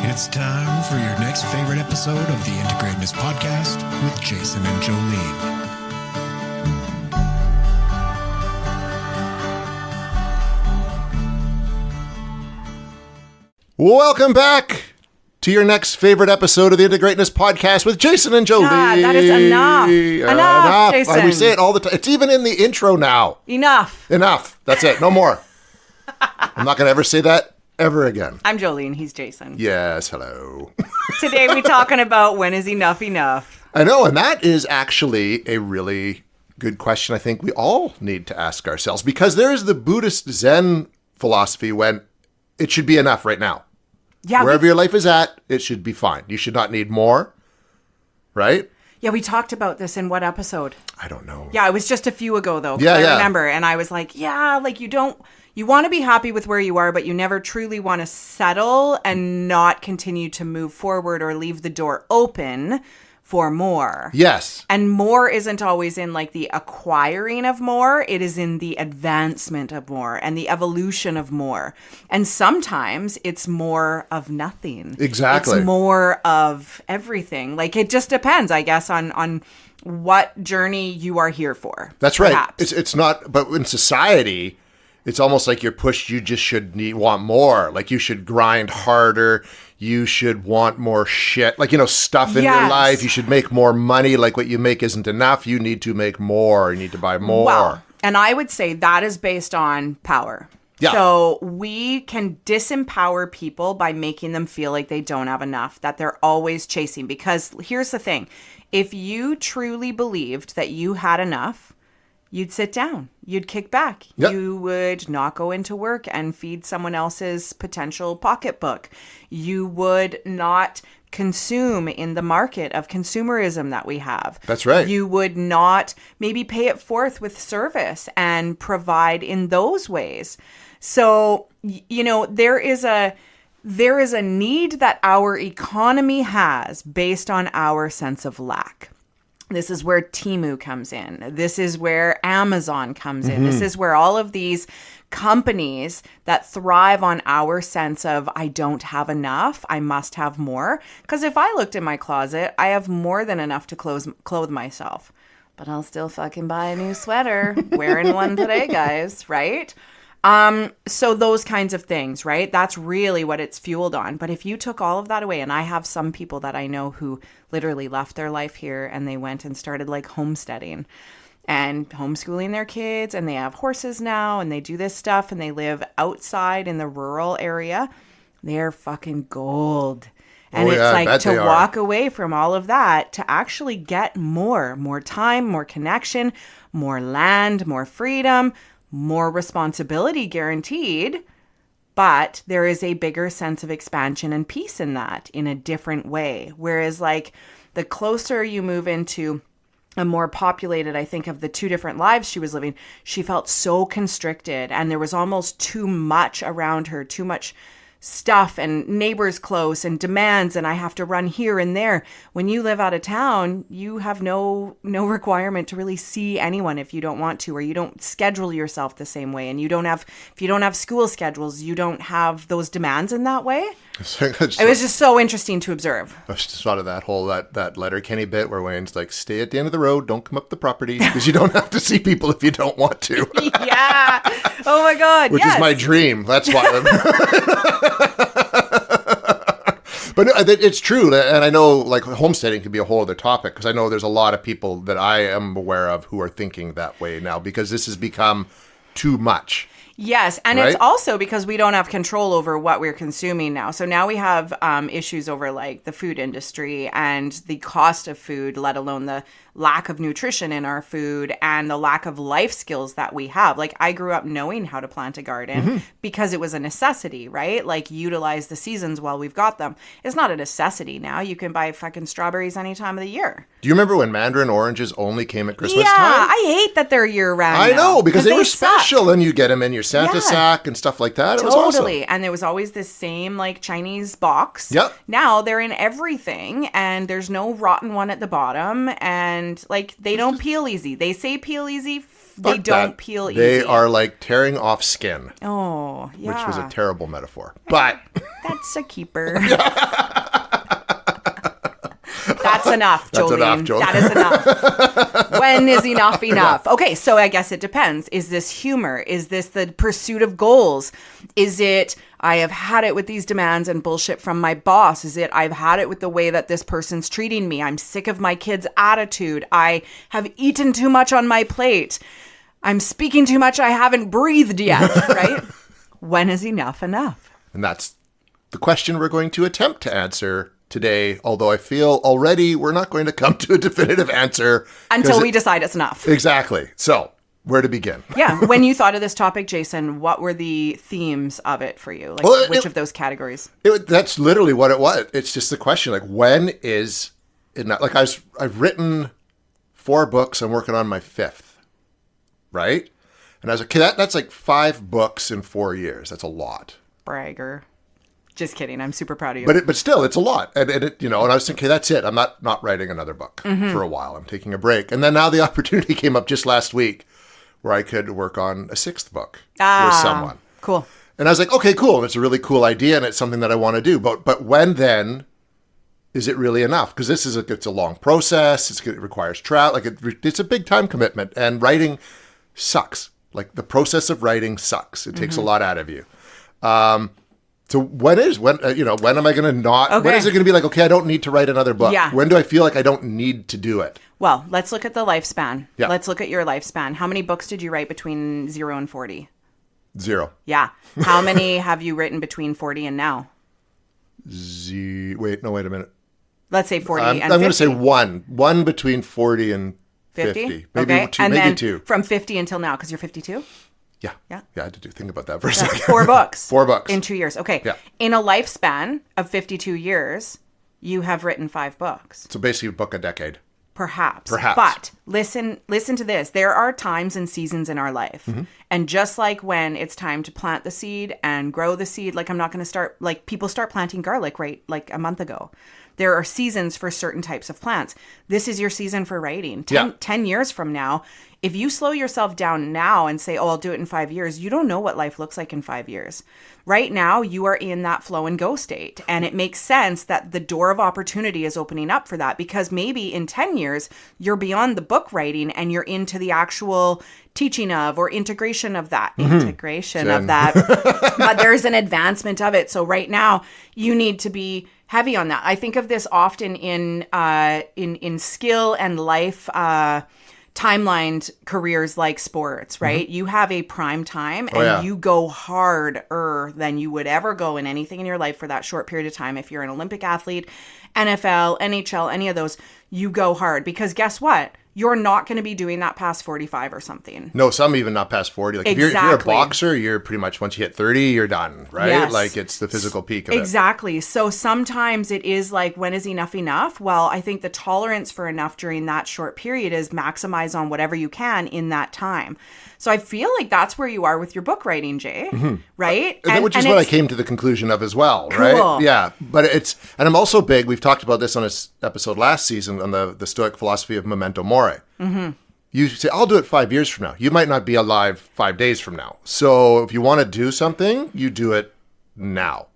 It's time for your next favorite episode of the Integratedness Podcast with Jason and Jolene. Welcome back to your next favorite episode of the Integratedness Podcast with Jason and Jolene. God, that is enough. Enough, Jason. We say it all the time. It's even in the intro now. Enough. That's it. No more. I'm not going to ever say that ever again. I'm Jolene. He's Jason. Yes, hello. Today we're talking about when is enough enough. I know, and that is actually a really good question I think we all need to ask ourselves, because there is the Buddhist Zen philosophy when it should be enough right now. Yeah, wherever your life is at, it should be fine. You should not need more, right? Yeah, we talked about this in what episode? I don't know. Yeah, it was just a few ago, though. Yeah, I remember. And I was like, you want to be happy with where you are, but you never truly want to settle and not continue to move forward or leave the door open for more. Yes. And more isn't always in like the acquiring of more. It is in the advancement of more and the evolution of more. And sometimes it's more of nothing. Exactly. It's more of everything. Like it just depends, I guess, on what journey you are here for. That's right. Perhaps. It's not, but in society, it's almost like you're pushed, you just want more. Like you should grind harder. You should want more shit, like, stuff in your life. You should make more money. Like what you make isn't enough. You need to make more. You need to buy more. Well, and I would say that is based on power. Yeah. So we can disempower people by making them feel like they don't have enough, that they're always chasing. Because here's the thing. If you truly believed that you had enough, you'd sit down. You'd kick back. Yep. You would not go into work and feed someone else's potential pocketbook. You would not consume in the market of consumerism that we have. That's right. You would not maybe pay it forth with service and provide in those ways. So, there is a need that our economy has based on our sense of lack. This is where Temu comes in. This is where Amazon comes in. This is where all of these companies that thrive on our sense of, I don't have enough, I must have more. Because if I looked in my closet, I have more than enough to clothe myself. But I'll still fucking buy a new sweater. Wearing one today, guys, right? So those kinds of things, right? That's really what it's fueled on. But if you took all of that away, and I have some people that I know who literally left their life here and they went and started like homesteading and homeschooling their kids, and they have horses now and they do this stuff and they live outside in the rural area. They're fucking gold. And it's like to walk away from all of that to actually get more time, more connection, more land, more freedom, more responsibility guaranteed, but there is a bigger sense of expansion and peace in that in a different way. Whereas like the closer you move into a more populated, I think of the two different lives she was living, she felt so constricted and there was almost too much around her, too much stuff and neighbors close and demands, and I have to run here and there. When you live out of town, you have no requirement to really see anyone if you don't want to, or you don't schedule yourself the same way, and if you don't have school schedules, you don't have those demands in that way. It was just so interesting to observe. I just thought of that whole that Letterkenny bit where Wayne's like, stay at the end of the road, don't come up the property, because you don't have to see people if you don't want to. Yeah. Oh my God. Which is my dream. That's why. But it's true, and I know like homesteading can be a whole other topic, because I know there's a lot of people that I am aware of who are thinking that way now, because this has become too much. Yes, and right? It's also because we don't have control over what we're consuming now. So now we have issues over like the food industry and the cost of food, let alone the lack of nutrition in our food and the lack of life skills that we have. Like I grew up knowing how to plant a garden because it was a necessity, right? Like utilize the seasons while we've got them. It's not a necessity now. You can buy fucking strawberries any time of the year. Do you remember when mandarin oranges only came at Christmas time? Yeah, I hate that they're year round. I know, because they were special, suck. and you get them in your Santa sack and stuff like that. It totally. was awesome. And there was always this same like Chinese box. Yep. Now they're in everything, and there's no rotten one at the bottom, and like they don't peel easy. They say peel easy they don't that. peel easy. They are like tearing off skin. Oh, yeah. Which was a terrible metaphor. But that's a keeper. That's enough, Jolene. That is enough. When is enough enough? Yeah. Okay, so I guess it depends. Is this humor? Is this the pursuit of goals? Is it, I have had it with these demands and bullshit from my boss? Is it, I've had it with the way that this person's treating me? I'm sick of my kid's attitude. I have eaten too much on my plate. I'm speaking too much. I haven't breathed yet, right? When is enough enough? And that's the question we're going to attempt to answer today, although I feel already we're not going to come to a definitive answer. Until we decide it's enough. Exactly. So, where to begin? Yeah. When you thought of this topic, Jason, what were the themes of it for you? Like, which of those categories? That's literally what it was. It's just the question, like, when is it not? Like, I've written 4 books. I'm working on my 5th, right? And I was like, okay, that's like 5 books in 4 years. That's a lot. Bragger. Just kidding. I'm super proud of you. But still, it's a lot. And it, and I was thinking, okay, that's it. I'm not writing another book for a while. I'm taking a break. And then now the opportunity came up just last week where I could work on a 6th book with someone. Cool. And I was like, okay, cool. And it's a really cool idea and it's something that I want to do. But when then is it really enough? Because it's a long process. It requires travel. Like it's a big time commitment. And writing sucks. Like the process of writing sucks. It takes a lot out of you. So when am I going to not, when is it going to be like, okay, I don't need to write another book? Yeah. When do I feel like I don't need to do it? Well, let's look at the lifespan. Yeah. Let's look at your lifespan. How many books did you write between 0 and 40? 0. Yeah. How many have you written between 40 and now? Wait a minute. Let's say 40 and 50. I'm going to say one between 40 and 50. Maybe okay. 2, and maybe then 2. From 50 until now, because you're 52? Yeah. Yeah. I had to think about that for a second. 4 books. 4 books. In 2 years. Okay. Yeah. In a lifespan of 52 years, you have written 5 books. So basically a book a decade. Perhaps. But listen to this. There are times and seasons in our life. Mm-hmm. And just like when it's time to plant the seed and grow the seed, like I'm not going to start, like people start planting garlic right like a month ago. There are seasons for certain types of plants. This is your season for writing. 10 years from now, if you slow yourself down now and say, oh, I'll do it in 5 years, you don't know what life looks like in 5 years. Right now, you are in that flow and go state. And it makes sense that the door of opportunity is opening up for that because maybe in 10 years, you're beyond the book writing and you're into the actual teaching of or integration of that. But there's an advancement of it. So right now, you need to be heavy on that. I think of this often in skill and life timelined careers like sports, right? Mm-hmm. You have a prime time and you go harder than you would ever go in anything in your life for that short period of time. If you're an Olympic athlete, NFL, NHL, any of those, you go hard because guess what? You're not going to be doing that past 45 or something. No, some even not past 40. Like if you're a boxer, you're pretty much once you hit 30, you're done, right? Yes. Like it's the physical peak of it. Exactly. So sometimes it is like, when is enough enough? Well, I think the tolerance for enough during that short period is maximize on whatever you can in that time. So I feel like that's where you are with your book writing, Jay, right? Which is what I came to the conclusion of as well, right? Cool. Yeah. But and I'm also big, we've talked about this on this episode last season on the Stoic philosophy of memento mori. Mm-hmm. You say, I'll do it 5 years from now. You might not be alive 5 days from now. So if you want to do something, you do it now.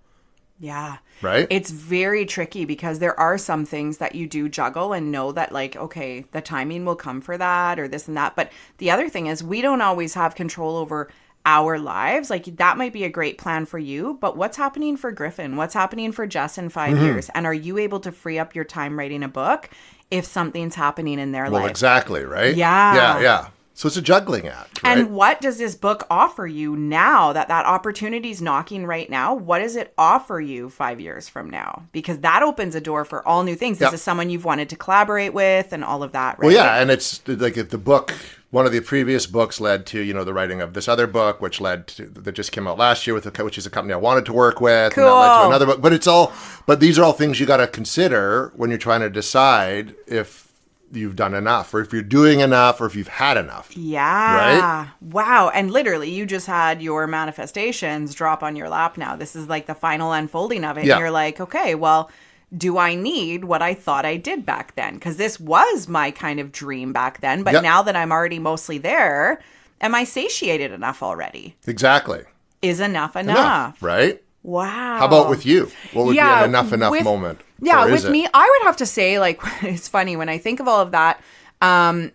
Yeah. Right? It's very tricky because there are some things that you do juggle and know that like, okay, the timing will come for that or this and that. But the other thing is we don't always have control over our lives. Like that might be a great plan for you, but what's happening for Griffin? What's happening for Jess in 5 years? And are you able to free up your time writing a book if something's happening in their life? Well, exactly, right? Yeah. Yeah. So it's a juggling act, right? And what does this book offer you now that opportunity's knocking right now? What does it offer you 5 years from now? Because that opens a door for all new things. This is someone you've wanted to collaborate with and all of that, right? Well, yeah, and it's like if the book, one of the previous books led to, the writing of this other book, which led to, that just came out last year, which is a company I wanted to work with. Cool. And that led to another book. But these are all things you got to consider when you're trying to decide if you've done enough or if you're doing enough or if you've had enough. Yeah. Right? Wow. And literally you just had your manifestations drop on your lap now. This is like the final unfolding of it. Yeah. And you're like, okay, well, do I need what I thought I did back then? Because this was my kind of dream back then. But now that I'm already mostly there, Am I satiated enough already? Exactly. Is enough enough? Right? Wow. How about with you? What would be an enough moment? Yeah, with me, I would have to say, like, it's funny when I think of all of that.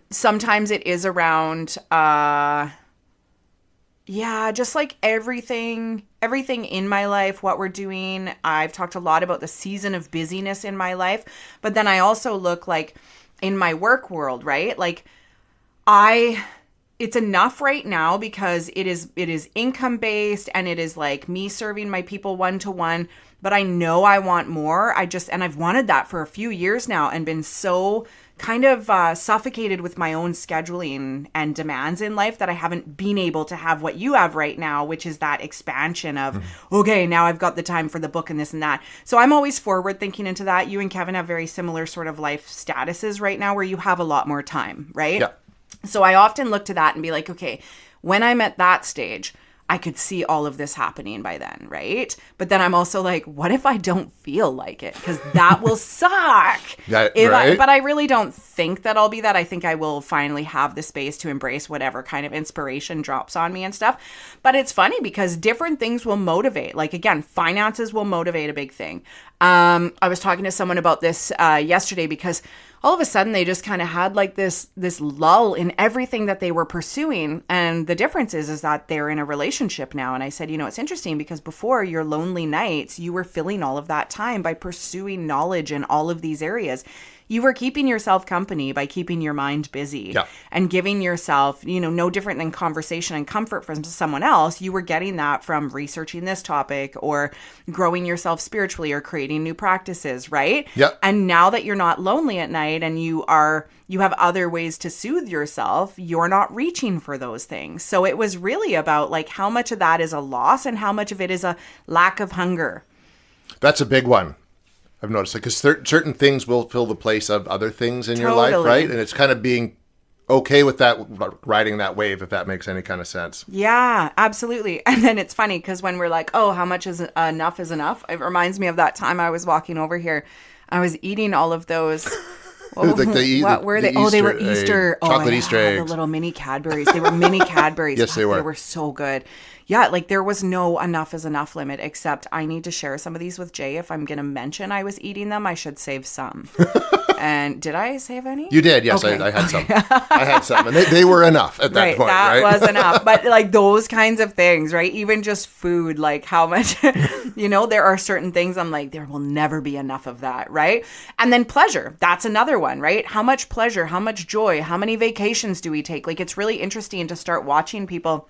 Sometimes it is around, just like everything in my life, what we're doing. I've talked a lot about the season of busyness in my life, but then I also look like in my work world, right? Like it's enough right now because it is income based and it is like me serving my people one-to-one, but I know I want more. And I've wanted that for a few years now and been so kind of suffocated with my own scheduling and demands in life that I haven't been able to have what you have right now, which is that expansion of, okay, now I've got the time for the book and this and that. So I'm always forward thinking into that. You and Kevin have very similar sort of life statuses right now where you have a lot more time, right? Yeah. So I often look to that and be like, okay, when I'm at that stage, I could see all of this happening by then, right? But then I'm also like, what if I don't feel like it? Because that will suck. Right? But I really don't think that I'll be that. I think I will finally have the space to embrace whatever kind of inspiration drops on me and stuff. But it's funny because different things will motivate. Like, again, finances will motivate a big thing. I was talking to someone about this yesterday because all of a sudden they just kind of had like this lull in everything that they were pursuing. And the difference is that they're in a relationship now. And I said, it's interesting because before your lonely nights, you were filling all of that time by pursuing knowledge in all of these areas. You were keeping yourself company by keeping your mind busy and giving yourself, no different than conversation and comfort from someone else. You were getting that from researching this topic or growing yourself spiritually or creating new practices, right? Yep. And now that you're not lonely at night and you have other ways to soothe yourself, you're not reaching for those things. So it was really about like how much of that is a loss and how much of it is a lack of hunger. That's a big one. I've noticed it because certain things will fill the place of other things in your life, right? And it's kind of being okay with that, riding that wave, if that makes any kind of sense. Yeah, absolutely. And then it's funny because when we're like, oh, how much is enough, it reminds me of that time I was walking over here. I was eating all of those. What were they? They were Easter. Chocolate Easter eggs. The little mini Cadburys. They were mini Cadburys. Yes, they were. They were so good. Yeah, like there was no enough is enough limit, except I need to share some of these with Jay. If I'm going to mention I was eating them, I should save some. And did I save any? You did, yes. Okay. I had some. I had some. And they were enough at that point, right? That was enough. But like those kinds of things, right? Even just food, like how much, there are certain things I'm like, there will never be enough of that, right? And then pleasure. That's another one, right? How much pleasure, how much joy, how many vacations do we take? Like it's really interesting to start watching people.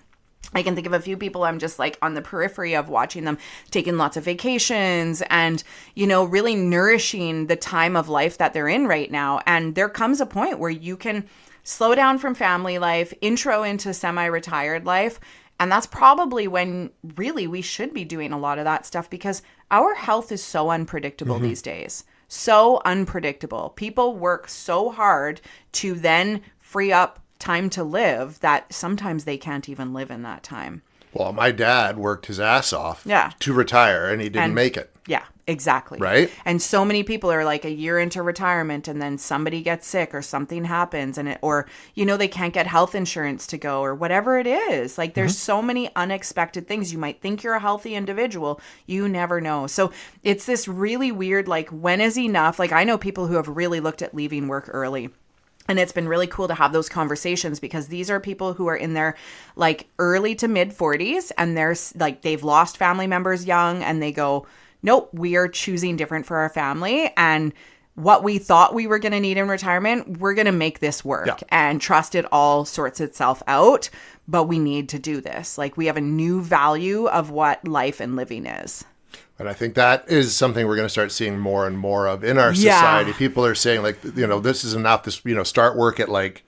I can think of a few people I'm just like on the periphery of watching them taking lots of vacations and, really nourishing the time of life that they're in right now. And there comes a point where you can slow down from family life, intro into semi-retired life. And that's probably when really we should be doing a lot of that stuff because our health is so unpredictable these days. So unpredictable. People work so hard to then free up time to live that sometimes they can't even live in that time. Well, my dad worked his ass off to retire and he didn't make it. Yeah, exactly. Right? And so many people are like a year into retirement and then somebody gets sick or something happens and they can't get health insurance to go or whatever it is. Like there's so many unexpected things. You might think you're a healthy individual. You never know. So it's this really weird, like when is enough? Like I know people who have really looked at leaving work early. And it's been really cool to have those conversations because these are people who are in their like early to mid 40s and they're like they've lost family members young and they go, nope, we are choosing different for our family. And what we thought we were going to need in retirement, we're going to make this work and trust it all sorts itself out. But we need to do this. Like we have a new value of what life and living is. And I think that is something we're going to start seeing more and more of in our society. People are saying like, this is enough. This, start work at like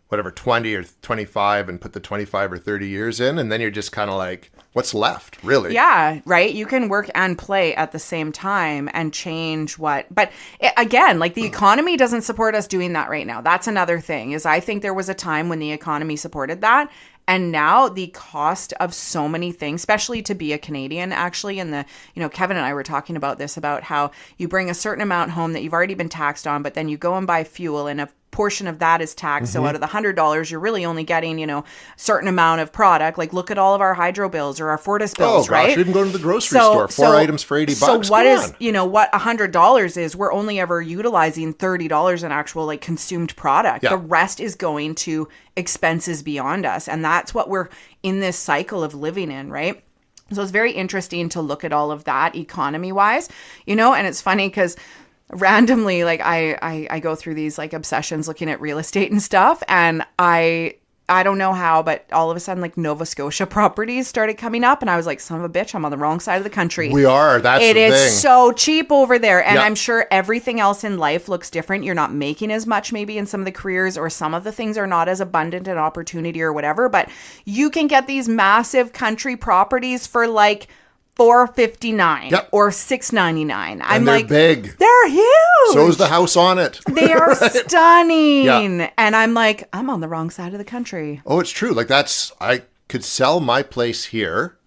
whatever, 20 or 25 and put the 25 or 30 years in. And then you're just kind of like, what's left really? Yeah, right. You can work and play at the same time and change but again, like the economy doesn't support us doing that right now. That's another thing is I think there was a time when the economy supported that. And now the cost of so many things, especially to be a Canadian, actually, and Kevin and I were talking about this, about how you bring a certain amount home that you've already been taxed on, but then you go and buy fuel, and portion of that is taxed. So out of the $100, you're really only getting, you know, a certain amount of product. Like look at all of our hydro bills or our Fortis bills, right? You can go to the grocery store, four items for $80. So what is, you know, what $100 is, we're only ever utilizing $30 in actual like consumed product. The rest is going to expenses beyond us. And that's what we're in this cycle of living in, right? So it's very interesting to look at all of that economy wise, you know, and it's funny because randomly, like I go through these like obsessions looking at real estate and stuff. And I don't know how, but all of a sudden like Nova Scotia properties started coming up. And I was like, son of a bitch, I'm on the wrong side of the country. We are. That's the thing. It is so cheap over there. And I'm sure everything else in life looks different. You're not making as much maybe in some of the careers, or some of the things are not as abundant in opportunity or whatever. But you can get these massive country properties for like $459 or $699. I'm they're like, big. They're huge. So is the house on it. They are stunning. Yeah. And I'm like, I'm on the wrong side of the country. Oh, it's true. Like I could sell my place here,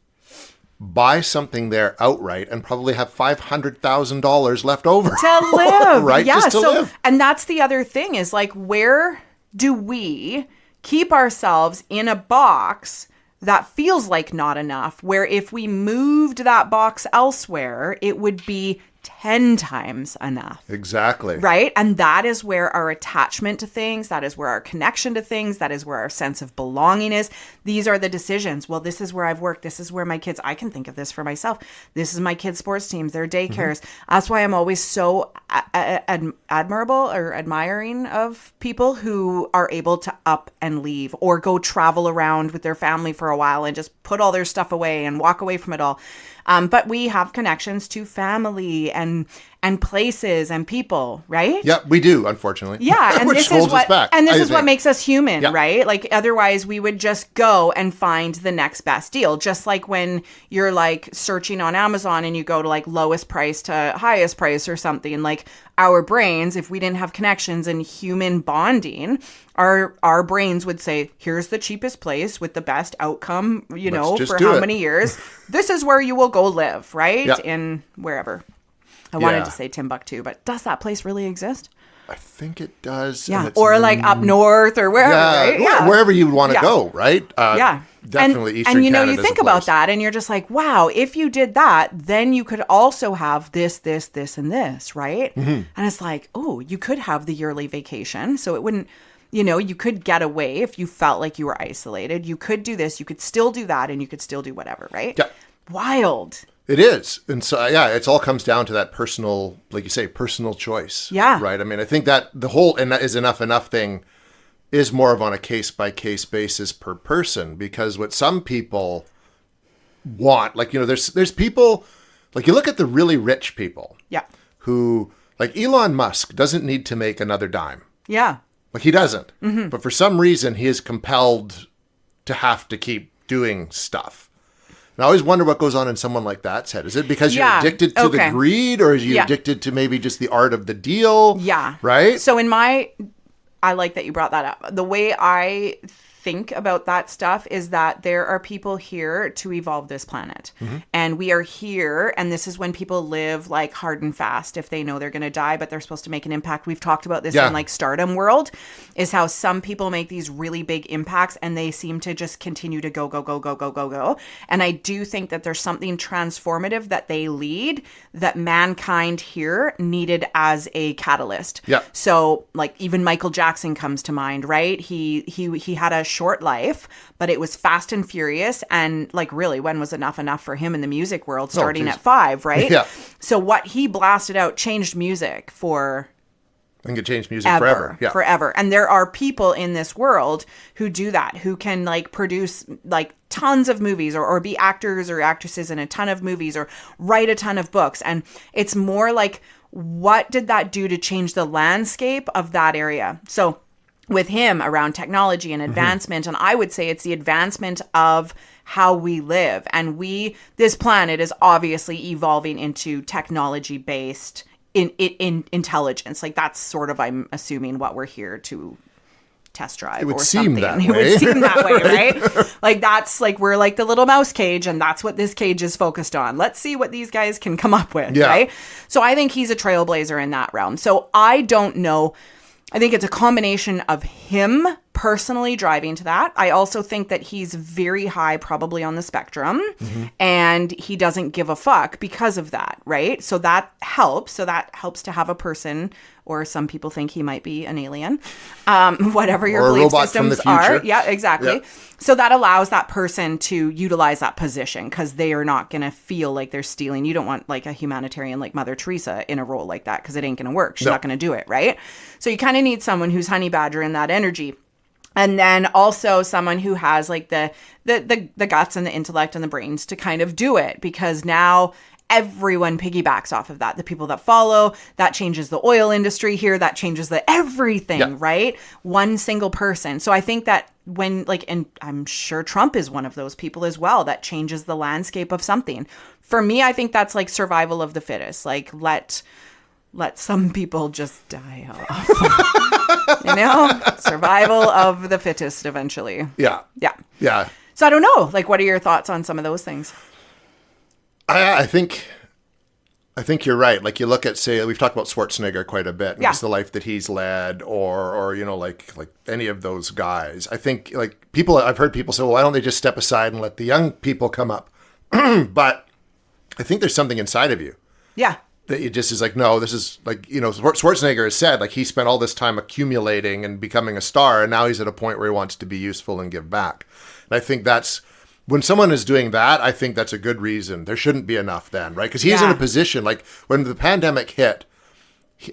buy something there outright, and probably have $500,000 left over to live. right? Yeah. Just to live. And that's the other thing is like, where do we keep ourselves in a box that feels like not enough, where if we moved that box elsewhere, it would be 10 times enough. Exactly. Right? And that is where our attachment to things, that is where our connection to things, that is where our sense of belonging is. These are the decisions. Well, this is where I've worked. This is where my kids, I can think of this for myself. This is my kids' sports teams, their daycares. That's why I'm always so admirable or admiring of people who are able to up and leave or go travel around with their family for a while and just put all their stuff away and walk away from it all. But we have connections to family and places and people, right? Yeah, we do, unfortunately. Yeah, and Which this holds is what us back, and this I is what think. makes us human, Yeah. right? Like otherwise we would just go and find the next best deal. Just like when you're like searching on Amazon and you go to like lowest price to highest price or something. Like our brains, if we didn't have connections and human bonding, our brains would say, here's the cheapest place with the best outcome, you know, for how many years. This is where you will go live, right? Yeah. In wherever. I wanted to say Timbuktu, but does that place really exist? I think it does. Yeah. Or like up north or wherever, right? Yeah. Wherever you would want to go, right? Definitely Definitely Eastern And you know, Canada's you think a place. about that and you're just like, wow, if you did that, then you could also have this, and this, right? And it's like, oh, you could have the yearly vacation. So it wouldn't, you know, you could get away if you felt like you were isolated. You could do this, you could still do that, and you could still do whatever, right? Yeah. Wild. It is. And so, it all comes down to that personal, like you say, personal choice. Yeah. Right? I mean, I think that the whole and that is enough thing is more of on a case-by-case basis per person, because what some people want, like, you know, there's people, like you look at the really rich people. Yeah. Who, like Elon Musk, doesn't need to make another dime. Yeah. Like he doesn't. But for some reason, he is compelled to have to keep doing stuff. And I always wonder what goes on in someone like that's head. Is it because you're addicted to the greed, or is you addicted to maybe just the art of the deal? Yeah. Right? So I like that you brought that up. The way I think about that stuff is that there are people here to evolve this planet. And we are here, and this is when people live like hard and fast if they know they're going to die, but they're supposed to make an impact. We've talked about this in like stardom world, is how some people make these really big impacts and they seem to just continue to go. And I do think that there's something transformative that they lead that mankind here needed as a catalyst. Yeah. So like even Michael Jackson comes to mind, right? He had a short life, but it was fast and furious. And like, really, when was enough for him in the music world, starting at 5, right? Yeah. So what he blasted out changed music for I think it changed music forever. Yeah. Forever. And there are people in this world who do that, who can like produce like tons of movies or be actors or actresses in a ton of movies or write a ton of books. And it's more like, what did that do to change the landscape of that area? So with him around technology and advancement, and I would say it's the advancement of how we live. And this planet is obviously evolving into technology-based in intelligence. Like that's sort of, I'm assuming, what we're here to test drive. It would or seem something. that way. It would seem that way, right? Like that's like, we're like the little mouse cage, and that's what this cage is focused on. Let's see what these guys can come up with, right? So I think he's a trailblazer in that realm. So I don't know. I think it's a combination of him personally driving to that. I also think that he's very high probably on the spectrum and he doesn't give a fuck because of that, right? So that helps. So that helps to have a person, or some people think he might be an alien, whatever your belief systems are. Yeah, exactly. Yeah. So that allows that person to utilize that position because they are not going to feel like they're stealing. You don't want like a humanitarian like Mother Teresa in a role like that because it ain't going to work. She's not going to do it, right? So you kind of need someone who's honey badger in that energy. And then also someone who has like the guts and the intellect and the brains to kind of do it, because now everyone piggybacks off of that. The people that follow, that changes the oil industry here, that changes the everything, right? One single person. So I think that when like, and I'm sure Trump is one of those people as well, that changes the landscape of something. For me, I think that's like survival of the fittest. Like let some people just die off. You know, survival of the fittest eventually. Yeah. So I don't know. Like, what are your thoughts on some of those things? I think you're right. Like you look at, say, we've talked about Schwarzenegger quite a bit, and just the life that he's led, or you know, like any of those guys. I think like I've heard people say, well, why don't they just step aside and let the young people come up? But I think there's something inside of you. Yeah. That it just is like, no, this is like, you know, Schwarzenegger has said, like, he spent all this time accumulating and becoming a star, and now he's at a point where he wants to be useful and give back. And I think that's, when someone is doing that, I think that's a good reason. There shouldn't be enough then, right? Because he's in a position, like, when the pandemic hit,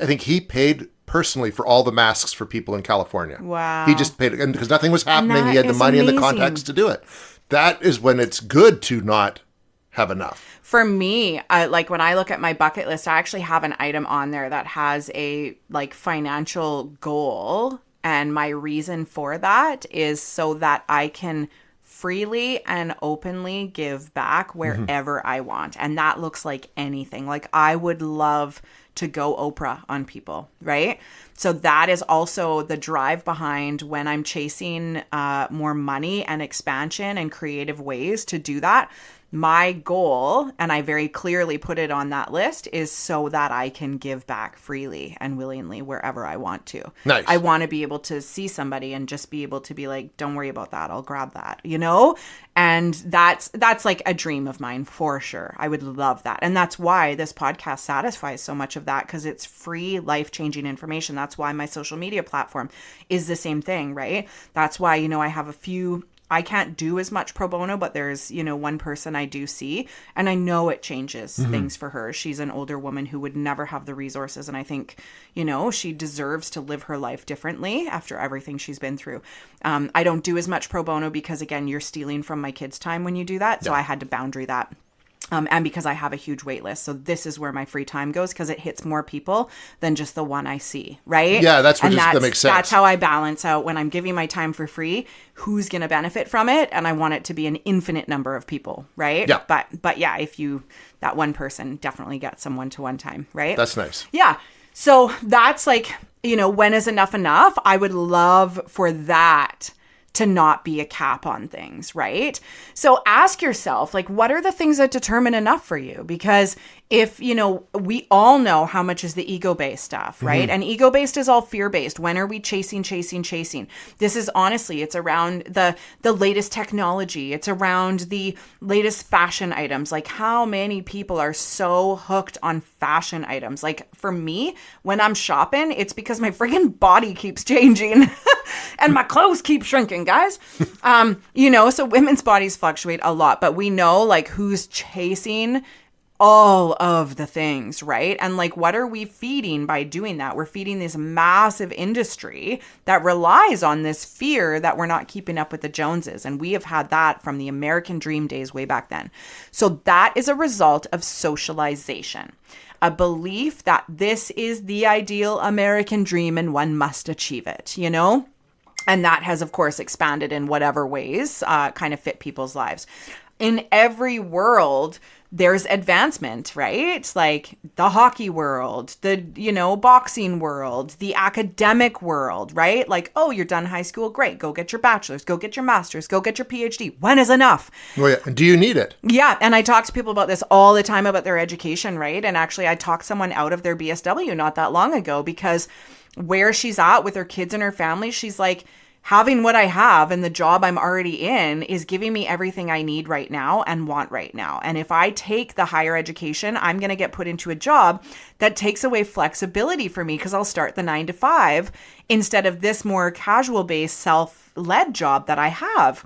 I think he paid personally for all the masks for people in California. Wow. He just paid, and because nothing was happening, he had the money and the contacts to do it. That is when it's good to not have enough. For me, like when I look at my bucket list, I actually have an item on there that has a like financial goal. And my reason for that is so that I can freely and openly give back wherever I want. And that looks like anything. Like I would love to go Oprah on people, right? So that is also the drive behind when I'm chasing more money and expansion and creative ways to do that. My goal, and I very clearly put it on that list, is so that I can give back freely and willingly wherever I want to. Nice. I want to be able to see somebody and just be able to be like, don't worry about that. I'll grab that, you know? And that's like a dream of mine for sure. I would love that. And that's why this podcast satisfies so much of that, because it's free, life-changing information. That's why my social media platform is the same thing, right? That's why, you know, I have a few... I can't do as much pro bono, but there's, you know, one person I do see, and I know it changes things for her. She's an older woman who would never have the resources. And I think, you know, she deserves to live her life differently after everything she's been through. I don't do as much pro bono because, again, you're stealing from my kids' time when you do that. So I had to boundary that. And because I have a huge wait list. So this is where my free time goes, because it hits more people than just the one I see, right? Yeah, that makes sense. That's how I balance out when I'm giving my time for free, who's going to benefit from it. And I want it to be an infinite number of people, right? Yeah. But yeah, that one person definitely gets some one-to-one time, right? That's nice. Yeah. So that's like, you know, when is enough enough? I would love for that to not be a cap on things, right? So ask yourself, like, what are the things that determine enough for you? Because if, you know, we all know how much is the ego-based stuff, right? And ego-based is all fear-based. When are we chasing? This is honestly, it's around the latest technology. It's around the latest fashion items. Like, how many people are so hooked on fashion items? Like, for me, when I'm shopping, it's because my friggin' body keeps changing and my clothes keep shrinking, guys. You know, so women's bodies fluctuate a lot, but we know like who's chasing all of the things, right? And like, what are we feeding by doing that? We're feeding this massive industry that relies on this fear that we're not keeping up with the Joneses. And we have had that from the American dream days way back then. So that is a result of socialization, a belief that this is the ideal American dream and one must achieve it, you know? And that has, of course, expanded in whatever ways kind of fit people's lives. In every world, there's advancement, right? Like the hockey world, the, you know, boxing world, the academic world, right? Like, oh, you're done high school. Great. Go get your bachelor's, go get your master's, go get your PhD. When is enough? Well, yeah. And do you need it? Yeah. And I talk to people about this all the time about their education, right? And actually I talked someone out of their BSW not that long ago because where she's at with her kids and her family, she's like, having what I have and the job I'm already in is giving me everything I need right now and want right now. And if I take the higher education, I'm going to get put into a job that takes away flexibility for me because I'll start the 9 to 5 instead of this more casual based self-led job that I have.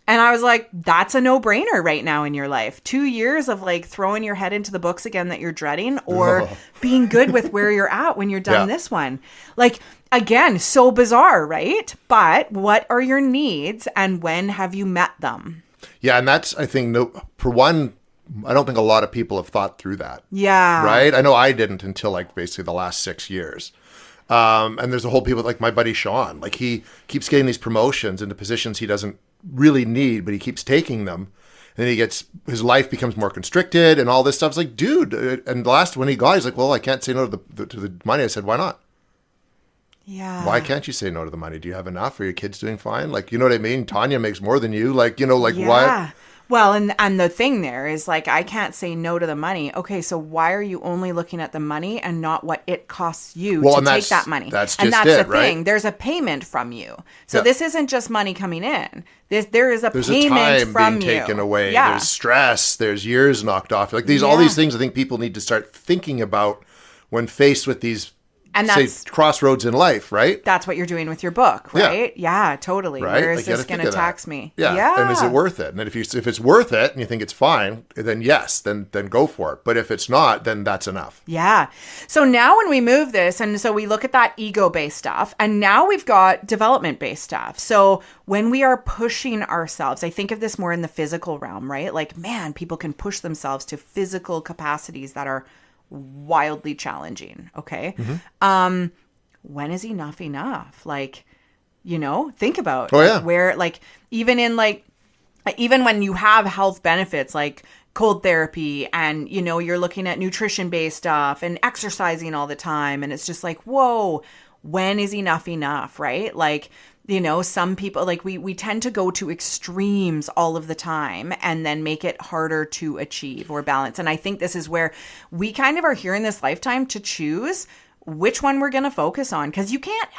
And I was like, that's a no-brainer right now in your life. 2 years of like throwing your head into the books again that you're dreading, or being good with where you're at when you're done this one. Like, again, so bizarre, right? But what are your needs and when have you met them? Yeah, and that's, I think, for one, I don't think a lot of people have thought through that. Yeah. Right? I know I didn't until like basically the last 6 years. And there's a whole people like my buddy Sean, like he keeps getting these promotions into positions he doesn't really need, but he keeps taking them. And his life becomes more constricted and all this stuff. It's like, dude. And the last one he got, he's like, well, I can't say no to the money. I said, why not? Yeah. Why can't you say no to the money? Do you have enough? Are your kids doing fine? Like, you know what I mean? Tanya makes more than you. Like, you know, like what? Well, and the thing there is like, I can't say no to the money. Okay, so why are you only looking at the money and not what it costs you to take that money? That's the right? thing. There's a payment from you. So this isn't just money coming in. There is there's payment a time from being taken away. Yeah. There's stress. There's years knocked off. Like all these things I think people need to start thinking about when faced with these, and say, crossroads in life, right? That's what you're doing with your book, right? Yeah, totally. Right? Where is this going to tax me? Yeah. And is it worth it? And then if it's worth it and you think it's fine, then yes, then go for it. But if it's not, then that's enough. Yeah. So now when we move this, and so we look at that ego-based stuff, and now we've got development-based stuff. So when we are pushing ourselves, I think of this more in the physical realm, right? Like, man, people can push themselves to physical capacities that are wildly challenging. Okay. Mm-hmm. When is enough? Like, you know, think about where, like, even when you have health benefits, like cold therapy, and, you know, you're looking at nutrition based stuff and exercising all the time. And it's just like, whoa, when is enough? Right? Like, you know, some people, like we tend to go to extremes all of the time and then make it harder to achieve or balance. And I think this is where we kind of are here in this lifetime to choose which one we're going to focus on. Because you can't,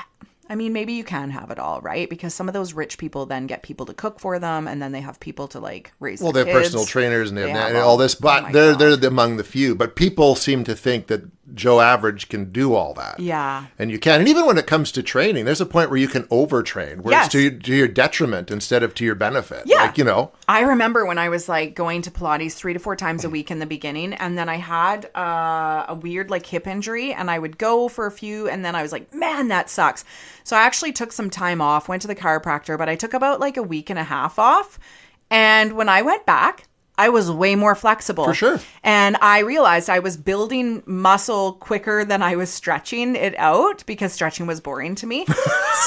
I mean, maybe you can have it all, right? Because some of those rich people then get people to cook for them, and then they have people to like raise their they're kids. Personal trainers and they have all this, but they're among the few. But people seem to think that Joe Average can do all that. Yeah. And you can. And even when it comes to training, there's a point where you can overtrain, where it's to your detriment instead of to your benefit. Yeah. Like, you know. I remember when I was like going to Pilates 3 to 4 times a week in the beginning, and then I had a weird like hip injury, and I would go for a few, and then I was like, man, that sucks. So I actually took some time off, went to the chiropractor, but I took about like a week and a half off. And when I went back, I was way more flexible. For sure. And I realized I was building muscle quicker than I was stretching it out, because stretching was boring to me.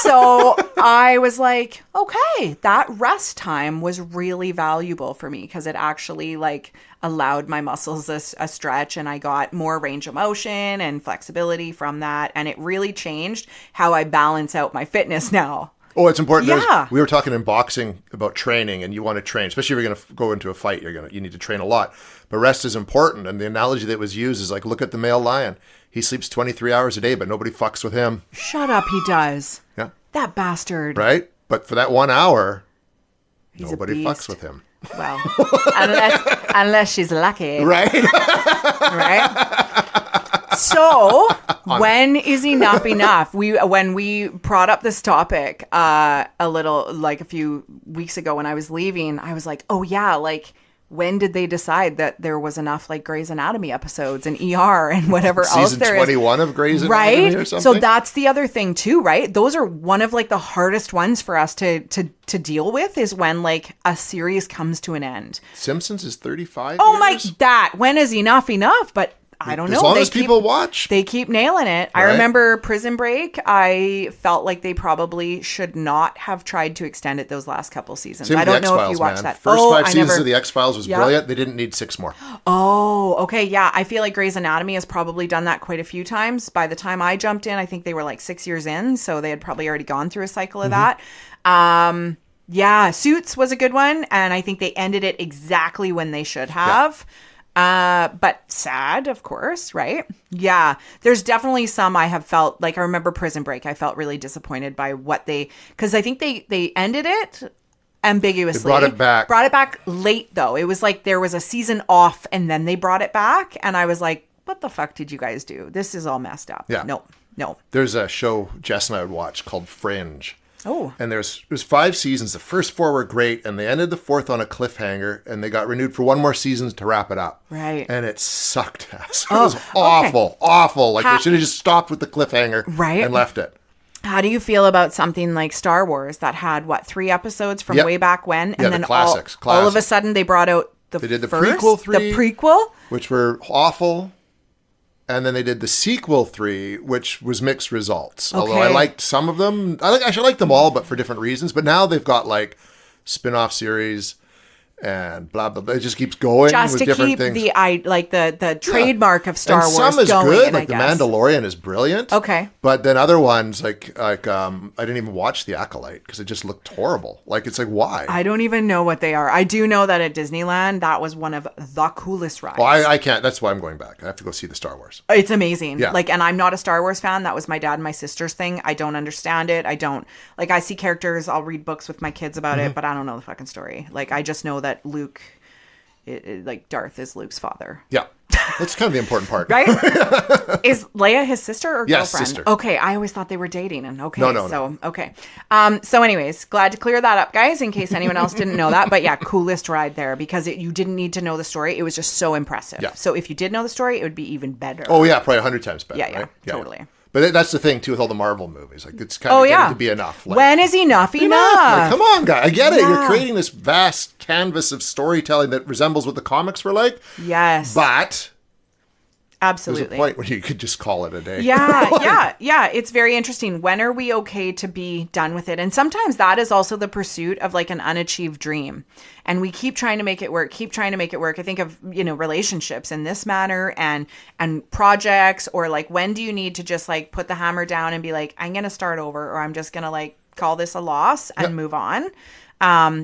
So I was like, okay, that rest time was really valuable for me, because it actually like allowed my muscles a stretch, and I got more range of motion and flexibility from that. And it really changed how I balance out my fitness now. Oh, it's important. Yeah. We were talking in boxing about training, and you want to train, especially if you're going to go into a fight, you need to train a lot. But rest is important. And the analogy that was used is like, look at the male lion. He sleeps 23 hours a day, but nobody fucks with him. Shut up, he does. Yeah. That bastard. Right? But for that 1 hour, He's nobody fucks with him. Well, unless she's lucky. Right? Right? So, when is enough? When we brought up this topic a few weeks ago when I was leaving, I was like, oh yeah, like, when did they decide that there was enough like Grey's Anatomy episodes and ER and whatever else there is? Season 21 of Grey's Anatomy or something? So that's the other thing too, right? Those are one of like the hardest ones for us to deal with, is when like a series comes to an end. Simpsons is 35 Oh years? my, that, when is enough? But I don't know. As long as people watch. They keep nailing it. Right? I remember Prison Break. I felt like they probably should not have tried to extend it those last couple seasons. I don't know if you watched that. First 5 seasons of the X-Files was brilliant. They didn't need 6 more. Oh, okay. Yeah. I feel like Grey's Anatomy has probably done that quite a few times. By the time I jumped in, I think they were like 6 years in. So they had probably already gone through a cycle of that. Yeah. Suits was a good one. And I think they ended it exactly when they should have. But sad, of course, right? Yeah. There's definitely some I have felt, like I remember Prison Break. I felt really disappointed by what because I think they ended it ambiguously. They brought it back. Brought it back late, though. It was like there was a season off and then they brought it back. And I was like, what the fuck did you guys do? This is all messed up. Yeah. No. There's a show Jess and I would watch called Fringe. Oh. And it was 5 seasons. The first 4 were great, and they ended the 4th on a cliffhanger, and they got renewed for 1 more season to wrap it up. Right. And it sucked ass. It was awful. Like, they should have just stopped with the cliffhanger and left it. How do you feel about something like Star Wars that had, 3 episodes from way back when? And then the classics. All of a sudden they brought out they did the prequel 3. The prequel? Which were awful. And then they did the sequel 3, which was mixed results. Okay. Although I liked some of them. I actually liked them all, but for different reasons. But now they've got like spin-off series and blah, blah, blah. It just keeps going just with to different keep things. the trademark of Star Wars some is going, good. Like I The guess. Mandalorian is brilliant. Okay. But then other ones, I didn't even watch The Acolyte because it just looked horrible. Like, it's like, why? I don't even know what they are. I do know that at Disneyland, that was one of the coolest rides. Well, I can't. That's why I'm going back. I have to go see the Star Wars. It's amazing. Yeah. And I'm not a Star Wars fan. That was my dad and my sister's thing. I don't understand it. I see characters. I'll read books with my kids about it, but I don't know the fucking story. I just know that Luke, Darth is Luke's father. Yeah. That's kind of the important part. Right? Is Leia his sister or Yes, girlfriend? sister. Okay, I always thought they were dating. And okay, No. Okay. So anyways, glad to clear that up, guys, in case anyone else didn't know that. But yeah, coolest ride there because you didn't need to know the story. It was just so impressive. Yeah. So if you did know the story, it would be even better. Oh, yeah, probably 100 times better. Yeah, right? Totally. But that's the thing, too, with all the Marvel movies. Like, it's kind of getting to be enough. When is enough? Like, come on, guy. I get it. You're creating this vast canvas of storytelling that resembles what the comics were like. Yes. But absolutely. there's a point where you could just call it a day. Yeah. It's very interesting. When are we okay to be done with it? And sometimes that is also the pursuit of an unachieved dream. And we keep trying to make it work, I think of, relationships in this manner and projects, or when do you need to just put the hammer down and be like, I'm going to start over, or I'm just going to call this a loss and move on.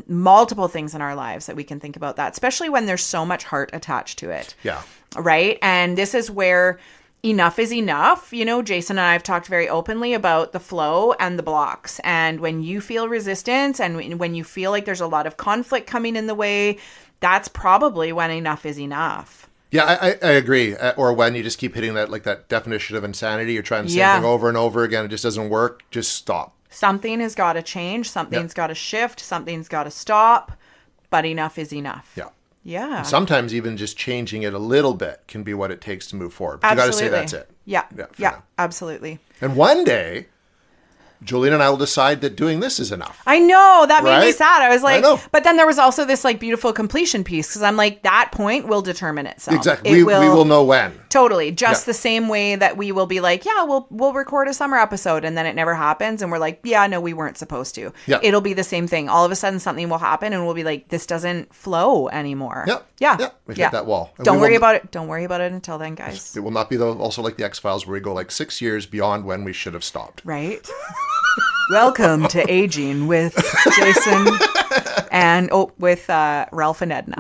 Multiple things in our lives that we can think about that, especially when there's so much heart attached to it. Yeah. Right. And this is where enough is enough. Jason and I have talked very openly about the flow and the blocks. And when you feel resistance and when you feel like there's a lot of conflict coming in the way, that's probably when enough is enough. Yeah, I agree. Or when you just keep hitting that definition of insanity, you're trying the same thing over and over again. It just doesn't work. Just stop. Something has got to change. Something's got to shift. Something's got to stop. But enough is enough. Yeah. Yeah. And sometimes even just changing it a little bit can be what it takes to move forward. But you got to say that's it. Yeah. Yeah, Absolutely. And one day, Jolene and I will decide that doing this is enough. I know. That made me Right? sad. I was like, I know. but then there was also this beautiful completion piece because I'm like, that point will determine itself. Exactly. We will know when. Totally. Just the same way that we will be like, yeah, we'll record a summer episode, and then it never happens. And we're like, yeah, no, we weren't supposed to. Yeah. It'll be the same thing. All of a sudden something will happen and we'll be like, this doesn't flow anymore. Yeah. We hit that wall. And Don't worry about it. Don't worry about it until then, guys. It will not be also like the X-Files where we go 6 years beyond when we should have stopped. Right? Welcome to Aging with Jason and with Ralph and Edna.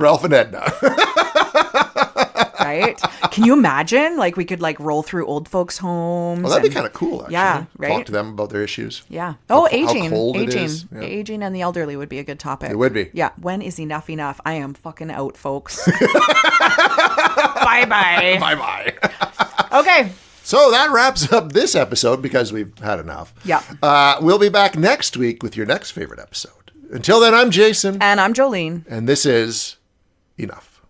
Right? Can you imagine? We could roll through old folks' homes. Well, that'd be kind of cool, actually. Yeah, right? Talk to them about their issues. Yeah. Aging. How cold it is. Yeah. Aging and the elderly would be a good topic. It would be. Yeah. When is enough enough? I am fucking out, folks. Bye-bye. Bye-bye. Okay. So that wraps up this episode because we've had enough. Yeah. We'll be back next week with your next favorite episode. Until then, I'm Jason. And I'm Jolene. And this is Enough.